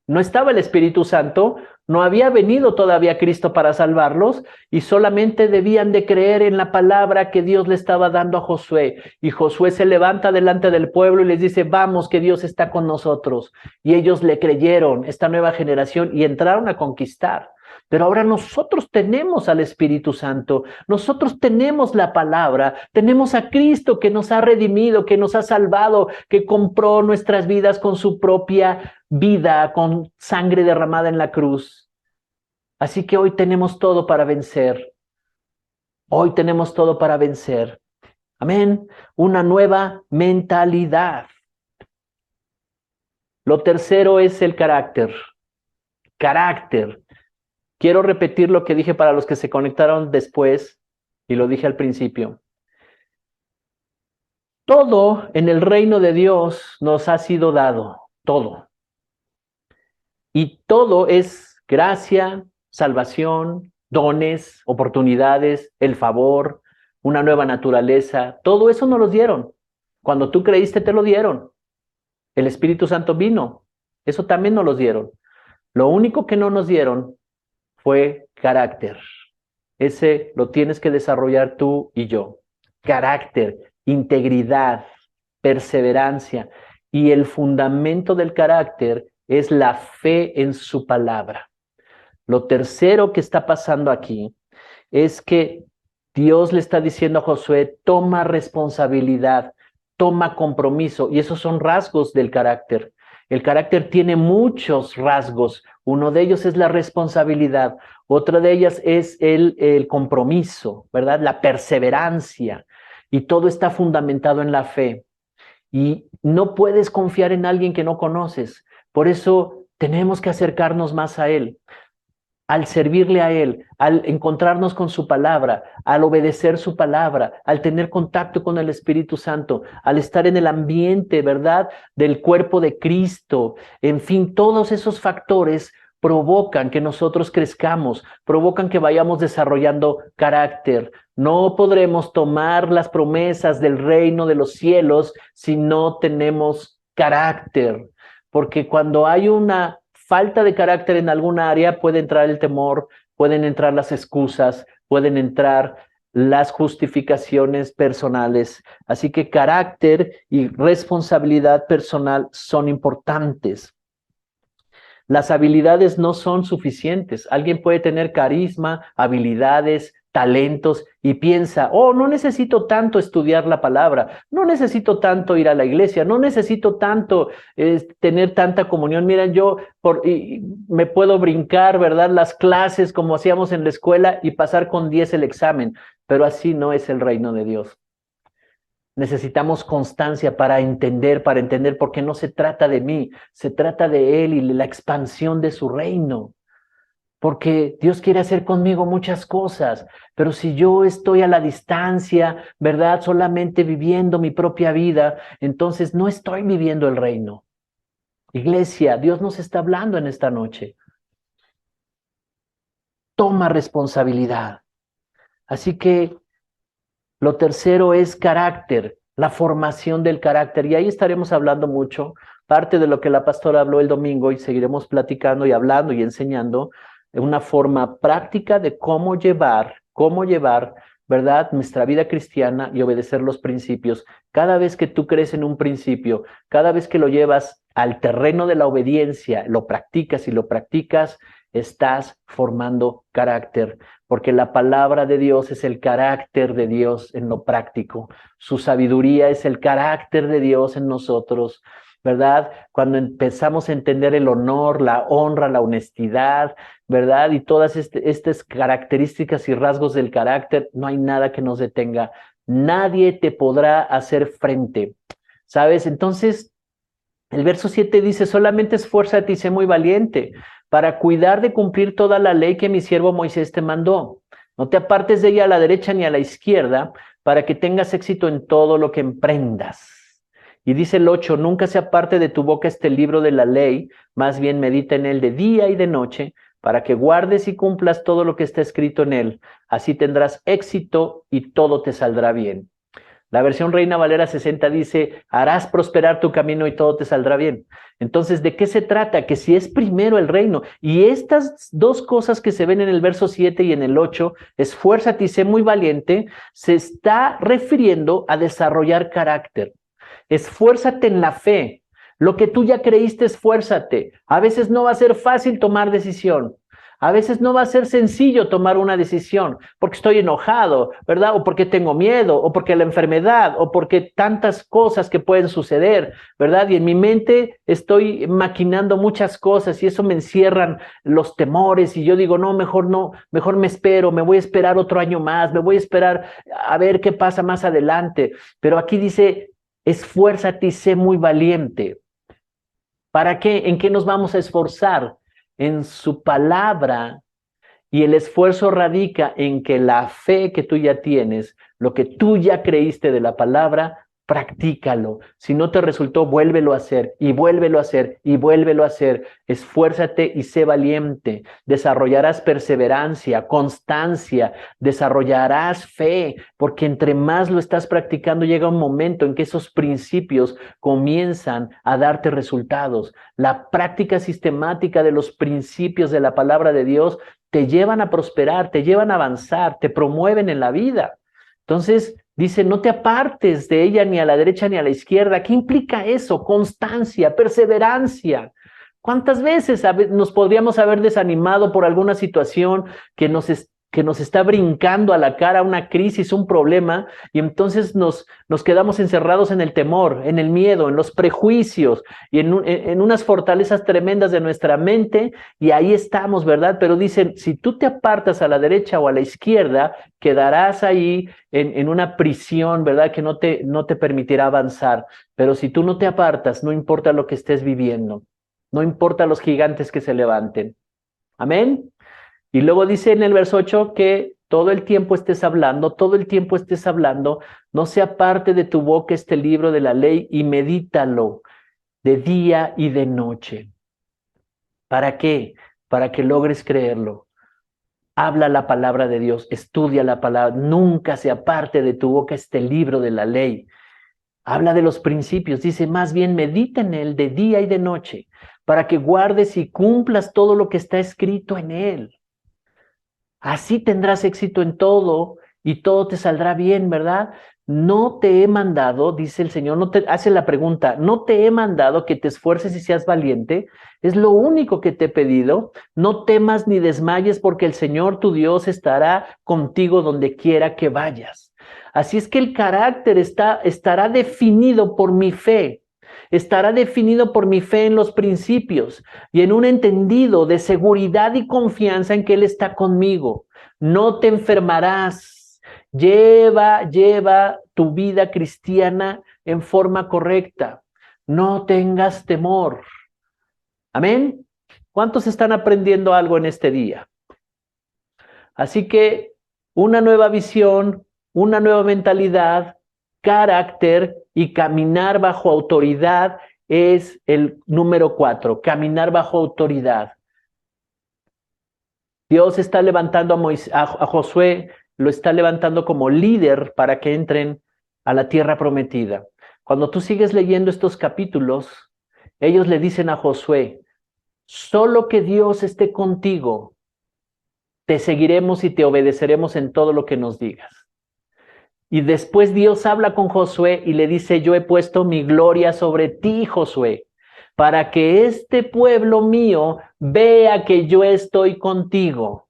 No estaba el Espíritu Santo, no había venido todavía Cristo para salvarlos y solamente debían de creer en la palabra que Dios le estaba dando a Josué. Y Josué se levanta delante del pueblo y les dice, vamos, que Dios está con nosotros. Y ellos le creyeron, esta nueva generación, y entraron a conquistar. Pero ahora nosotros tenemos al Espíritu Santo, nosotros tenemos la palabra, tenemos a Cristo que nos ha redimido, que nos ha salvado, que compró nuestras vidas con su propia vida, con sangre derramada en la cruz. Así que hoy tenemos todo para vencer. Hoy tenemos todo para vencer. Amén. Una nueva mentalidad. Lo tercero es el carácter. Carácter. Quiero repetir lo que dije para los que se conectaron después y lo dije al principio. Todo en el reino de Dios nos ha sido dado, todo. Y todo es gracia, salvación, dones, oportunidades, el favor, una nueva naturaleza. Todo eso nos lo dieron. Cuando tú creíste te lo dieron. El Espíritu Santo vino. Eso también nos lo dieron. Lo único que no nos dieron fue carácter. Ese lo tienes que desarrollar tú y yo. Carácter, integridad, perseverancia. Y el fundamento del carácter es la fe en su palabra. Lo tercero que está pasando aquí es que Dios le está diciendo a Josué, toma responsabilidad, toma compromiso. Y esos son rasgos del carácter. El carácter tiene muchos rasgos. Uno de ellos es la responsabilidad. Otra de ellas es el compromiso, ¿verdad? La perseverancia. Y todo está fundamentado en la fe. Y no puedes confiar en alguien que no conoces. Por eso tenemos que acercarnos más a Él. Al servirle a Él, al encontrarnos con su palabra, al obedecer su palabra, al tener contacto con el Espíritu Santo, al estar en el ambiente, ¿verdad?, del cuerpo de Cristo. En fin, todos esos factores provocan que nosotros crezcamos, provocan que vayamos desarrollando carácter. No podremos tomar las promesas del reino de los cielos si no tenemos carácter, porque cuando hay una falta de carácter en alguna área, puede entrar el temor, pueden entrar las excusas, pueden entrar las justificaciones personales. Así que carácter y responsabilidad personal son importantes. Las habilidades no son suficientes. Alguien puede tener carisma, habilidades, talentos y piensa, oh, no necesito tanto estudiar la palabra, no necesito tanto ir a la iglesia, no necesito tanto tener tanta comunión. Miren, yo me puedo brincar, ¿verdad?, las clases como hacíamos en la escuela y pasar con 10 el examen, pero así no es el reino de Dios. Necesitamos constancia para entender por qué no se trata de mí, se trata de Él y de la expansión de su reino. Porque Dios quiere hacer conmigo muchas cosas, pero si yo estoy a la distancia, ¿verdad?, solamente viviendo mi propia vida, entonces no estoy viviendo el reino. Iglesia, Dios nos está hablando en esta noche. Toma responsabilidad. Así que lo tercero es carácter, la formación del carácter. Y ahí estaremos hablando mucho, parte de lo que la pastora habló el domingo, y seguiremos platicando y hablando y enseñando una forma práctica de cómo llevar, ¿verdad?, nuestra vida cristiana y obedecer los principios. Cada vez que tú crees en un principio, cada vez que lo llevas al terreno de la obediencia, lo practicas y lo practicas, estás formando carácter, porque la palabra de Dios es el carácter de Dios en lo práctico. Su sabiduría es el carácter de Dios en nosotros, ¿verdad? Cuando empezamos a entender el honor, la honra, la honestidad, ¿verdad?, y todas estas características y rasgos del carácter, no hay nada que nos detenga. Nadie te podrá hacer frente, ¿sabes? Entonces, El verso 7 dice, solamente esfuérzate y sé muy valiente para cuidar de cumplir toda la ley que mi siervo Moisés te mandó. No te apartes de ella a la derecha ni a la izquierda, para que tengas éxito en todo lo que emprendas. Y dice el 8, nunca se aparte de tu boca este libro de la ley, más bien medita en él de día y de noche, para que guardes y cumplas todo lo que está escrito en él. Así tendrás éxito y todo te saldrá bien. La versión Reina Valera 60 dice, harás prosperar tu camino y todo te saldrá bien. Entonces, ¿de qué se trata? Que si es primero el reino. Y estas dos cosas que se ven en el verso 7 y en el 8, esfuérzate y sé muy valiente, se está refiriendo a desarrollar carácter. Esfuérzate en la fe. Lo que tú ya creíste, esfuérzate. A veces no va a ser fácil tomar decisión. A veces no va a ser sencillo tomar una decisión porque estoy enojado, ¿verdad? O porque tengo miedo, o porque la enfermedad, o porque tantas cosas que pueden suceder, ¿verdad? Y en mi mente estoy maquinando muchas cosas y eso me encierran los temores y yo digo, no, mejor me espero, me voy a esperar otro año más, me voy a esperar a ver qué pasa más adelante. Pero aquí dice, esfuérzate y sé muy valiente. ¿Para qué? ¿En qué nos vamos a esforzar? En su palabra, y el esfuerzo radica en que la fe que tú ya tienes, lo que tú ya creíste de la palabra, practícalo. Si no te resultó, vuélvelo a hacer y vuélvelo a hacer y vuélvelo a hacer. Esfuérzate y sé valiente. Desarrollarás perseverancia, constancia, desarrollarás fe, porque entre más lo estás practicando, llega un momento en que esos principios comienzan a darte resultados. La práctica sistemática de los principios de la palabra de Dios te llevan a prosperar, te llevan a avanzar, te promueven en la vida. Entonces, dice, no te apartes de ella ni a la derecha ni a la izquierda. ¿Qué implica eso? Constancia, perseverancia. ¿Cuántas veces nos podríamos haber desanimado por alguna situación que nos está brincando a la cara, una crisis, un problema, y entonces nos quedamos encerrados en el temor, en el miedo, en los prejuicios y en unas fortalezas tremendas de nuestra mente, y ahí estamos, ¿verdad? Pero dicen, si tú te apartas a la derecha o a la izquierda, quedarás ahí en una prisión, ¿verdad? Que no te permitirá avanzar. Pero si tú no te apartas, no importa lo que estés viviendo, no importa los gigantes que se levanten. Amén. Y luego dice en el verso 8 que todo el tiempo estés hablando, no sea parte de tu boca este libro de la ley y medítalo de día y de noche. ¿Para qué? Para que logres creerlo. Habla la palabra de Dios, estudia la palabra, nunca se aparte de tu boca este libro de la ley. Habla de los principios, dice más bien medita en él de día y de noche, para que guardes y cumplas todo lo que está escrito en él. Así tendrás éxito en todo y todo te saldrá bien, ¿verdad? No te he mandado, dice el Señor, hace la pregunta, no te he mandado que te esfuerces y seas valiente, es lo único que te he pedido, no temas ni desmayes porque el Señor tu Dios estará contigo donde quiera que vayas. Así es que el carácter estará definido por mi fe. Estará definido por mi fe en los principios y en un entendido de seguridad y confianza en que Él está conmigo. No te enfermarás. Lleva tu vida cristiana en forma correcta. No tengas temor. Amén. ¿Cuántos están aprendiendo algo en este día? Así que una nueva visión, una nueva mentalidad, carácter y caminar bajo autoridad es el número 4, caminar bajo autoridad. Dios está levantando a Josué, lo está levantando como líder para que entren a la tierra prometida. Cuando tú sigues leyendo estos capítulos, ellos le dicen a Josué, solo que Dios esté contigo, te seguiremos y te obedeceremos en todo lo que nos digas. Y después Dios habla con Josué y le dice, yo he puesto mi gloria sobre ti, Josué, para que este pueblo mío vea que yo estoy contigo.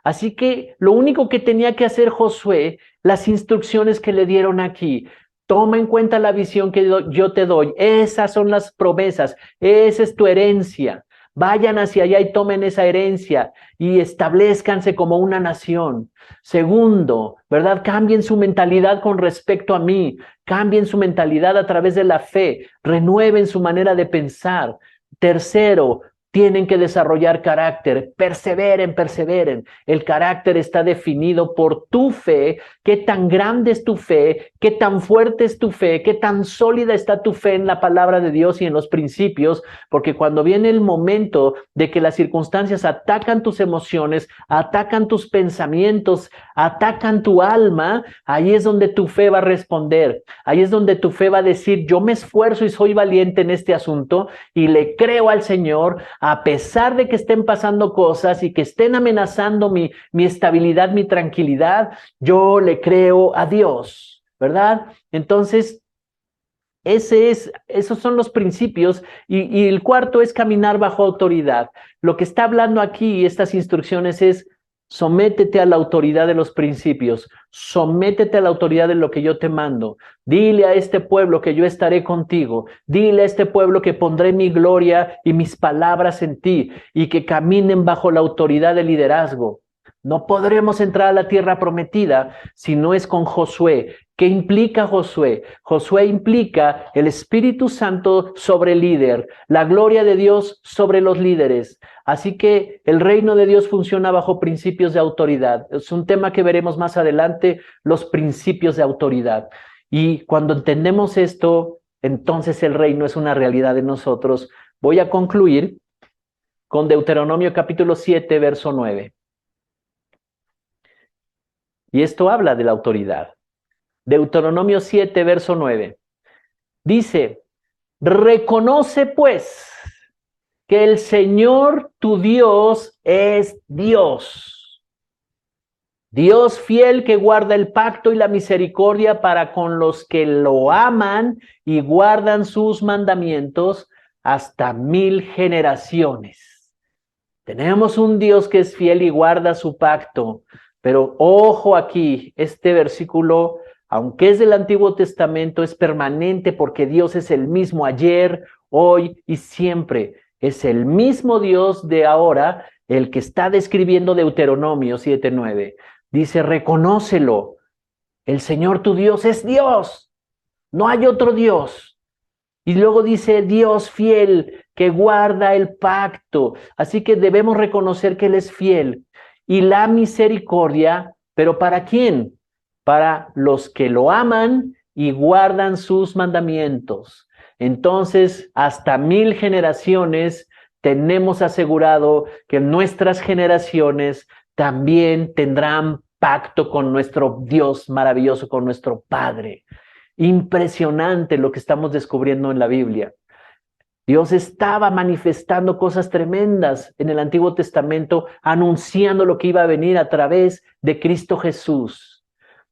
Así que lo único que tenía que hacer Josué, las instrucciones que le dieron aquí, toma en cuenta la visión que yo te doy, esas son las promesas, esa es tu herencia. Vayan hacia allá y tomen esa herencia y establezcanse como una nación. Segundo, ¿verdad? Cambien su mentalidad con respecto a mí, cambien su mentalidad a través de la fe, renueven su manera de pensar. Tercero, tienen que desarrollar carácter, perseveren, perseveren. El carácter está definido por tu fe, qué tan grande es tu fe, qué tan fuerte es tu fe, qué tan sólida está tu fe en la palabra de Dios y en los principios, porque cuando viene el momento de que las circunstancias atacan tus emociones, atacan tus pensamientos, atacan tu alma, ahí es donde tu fe va a responder, ahí es donde tu fe va a decir, yo me esfuerzo y soy valiente en este asunto y le creo al Señor, a pesar de que estén pasando cosas y que estén amenazando mi estabilidad, mi tranquilidad, yo le creo a Dios, ¿verdad? Entonces, esos son los principios y el cuarto es caminar bajo autoridad. Lo que está hablando aquí, estas instrucciones es sométete a la autoridad de los principios, sométete a la autoridad de lo que yo te mando. Dile a este pueblo que yo estaré contigo, dile a este pueblo que pondré mi gloria y mis palabras en ti y que caminen bajo la autoridad del liderazgo. No podremos entrar a la tierra prometida si no es con Josué. ¿Qué implica Josué? Josué implica el Espíritu Santo sobre el líder, la gloria de Dios sobre los líderes. Así que el reino de Dios funciona bajo principios de autoridad. Es un tema que veremos más adelante, los principios de autoridad. Y cuando entendemos esto, entonces el reino es una realidad en nosotros. Voy a concluir con Deuteronomio capítulo 7, verso 9. Y esto habla de la autoridad. Deuteronomio 7, verso 9. Dice, reconoce pues que el Señor tu Dios es Dios. Dios fiel que guarda el pacto y la misericordia para con los que lo aman y guardan sus mandamientos hasta 1000 generaciones. Tenemos un Dios que es fiel y guarda su pacto, pero ojo aquí, este versículo, aunque es del Antiguo Testamento, es permanente porque Dios es el mismo ayer, hoy y siempre. Es el mismo Dios de ahora, el que está describiendo Deuteronomio 7:9. Dice, reconócelo, el Señor tu Dios es Dios, no hay otro Dios. Y luego dice, Dios fiel, que guarda el pacto. Así que debemos reconocer que Él es fiel. Y la misericordia, ¿pero para quién? Para los que lo aman y guardan sus mandamientos. Entonces, hasta 1000 generaciones tenemos asegurado que nuestras generaciones también tendrán pacto con nuestro Dios maravilloso, con nuestro Padre. Impresionante lo que estamos descubriendo en la Biblia. Dios estaba manifestando cosas tremendas en el Antiguo Testamento, anunciando lo que iba a venir a través de Cristo Jesús.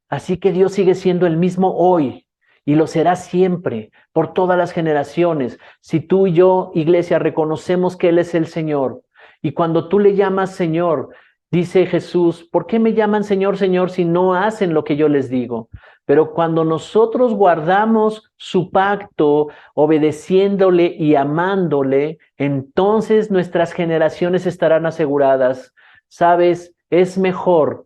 Así que Dios sigue siendo el mismo hoy y lo será siempre, por todas las generaciones. Si tú y yo, iglesia, reconocemos que Él es el Señor, y cuando tú le llamas Señor, dice Jesús, ¿por qué me llaman Señor, Señor, si no hacen lo que yo les digo? Pero cuando nosotros guardamos su pacto, obedeciéndole y amándole, entonces nuestras generaciones estarán aseguradas. ¿Sabes? Es mejor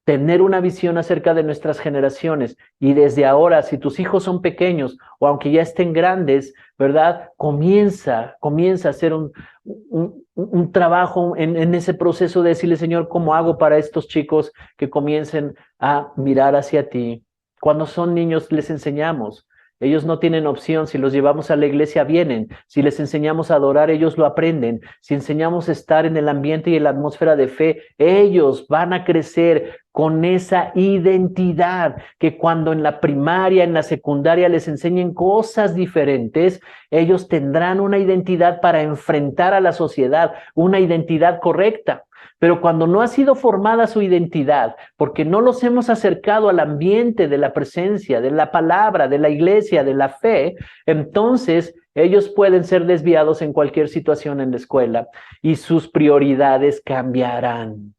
tener una visión acerca de nuestras generaciones. Y desde ahora, si tus hijos son pequeños o aunque ya estén grandes, ¿verdad? Comienza a hacer un trabajo en ese proceso de decirle, Señor, ¿cómo hago para estos chicos que comiencen a mirar hacia ti? Cuando son niños les enseñamos. Ellos no tienen opción. Si los llevamos a la iglesia, vienen. Si les enseñamos a adorar, ellos lo aprenden. Si enseñamos a estar en el ambiente y en la atmósfera de fe, ellos van a crecer con esa identidad que cuando en la primaria, en la secundaria les enseñen cosas diferentes, ellos tendrán una identidad para enfrentar a la sociedad, una identidad correcta. Pero cuando no ha sido formada su identidad, porque no los hemos acercado al ambiente de la presencia, de la palabra, de la iglesia, de la fe, entonces ellos pueden ser desviados en cualquier situación en la escuela y sus prioridades cambiarán.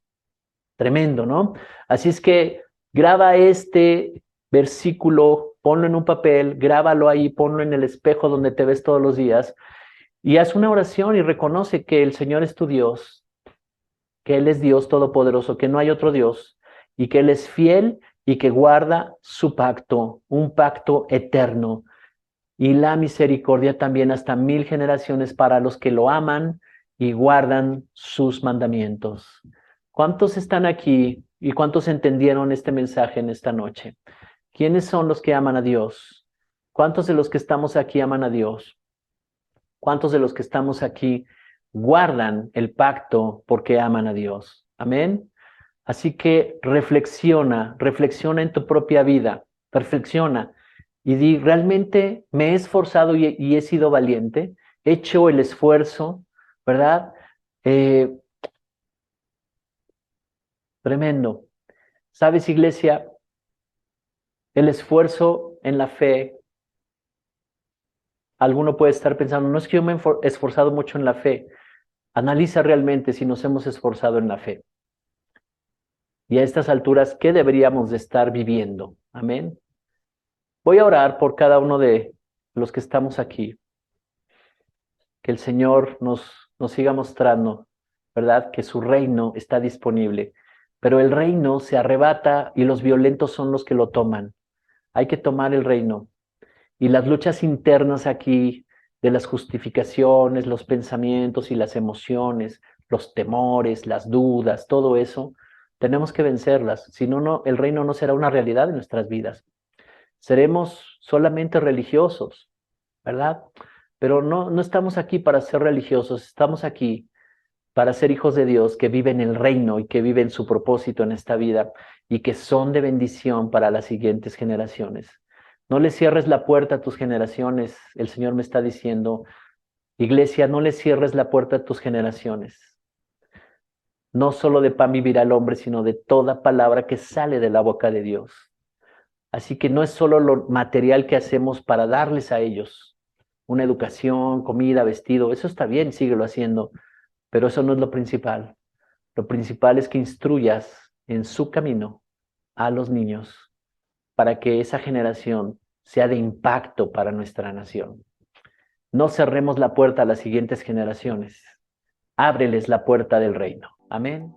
Tremendo, ¿no? Así es que graba este versículo, ponlo en un papel, grábalo ahí, ponlo en el espejo donde te ves todos los días Y haz una oración y reconoce que el Señor es tu Dios, que Él es Dios todopoderoso, que no hay otro Dios, y que Él es fiel y que guarda su pacto, un pacto eterno, y la misericordia también hasta 1000 generaciones para los que lo aman y guardan sus mandamientos. ¿Cuántos están aquí y cuántos entendieron este mensaje en esta noche? ¿Quiénes son los que aman a Dios? ¿Cuántos de los que estamos aquí aman a Dios? ¿Cuántos de los que estamos aquí guardan el pacto porque aman a Dios? Amén. Así que reflexiona, reflexiona en tu propia vida, reflexiona y di, ¿realmente me he esforzado y he sido valiente? ¿He hecho el esfuerzo? ¿Verdad? Eh, Tremendo. ¿Sabes, iglesia? El esfuerzo en la fe, alguno puede estar pensando, no es que yo me he esforzado mucho en la fe. Analiza realmente si nos hemos esforzado en la fe. Y a estas alturas, ¿qué deberíamos de estar viviendo? Amén. Voy a orar por cada uno de los que estamos aquí. Que el Señor nos siga mostrando, ¿verdad? Que su reino está disponible. Pero el reino se arrebata y los violentos son los que lo toman. Hay que tomar el reino. Y las luchas internas aquí de las justificaciones, los pensamientos y las emociones, los temores, las dudas, todo eso, tenemos que vencerlas. Si no, el reino no será una realidad en nuestras vidas. Seremos solamente religiosos, ¿verdad? Pero no estamos aquí para ser religiosos, estamos aquí para ser hijos de Dios que viven el reino y que viven su propósito en esta vida y que son de bendición para las siguientes generaciones. No le cierres la puerta a tus generaciones, el Señor me está diciendo, iglesia, no le cierres la puerta a tus generaciones. No solo de pan vivirá el hombre, sino de toda palabra que sale de la boca de Dios. Así que no es solo lo material que hacemos para darles a ellos, una educación, comida, vestido, eso está bien, síguelo haciendo, pero eso no es lo principal. Lo principal es que instruyas en su camino a los niños para que esa generación sea de impacto para nuestra nación. No cerremos la puerta a las siguientes generaciones. Ábreles la puerta del reino. Amén.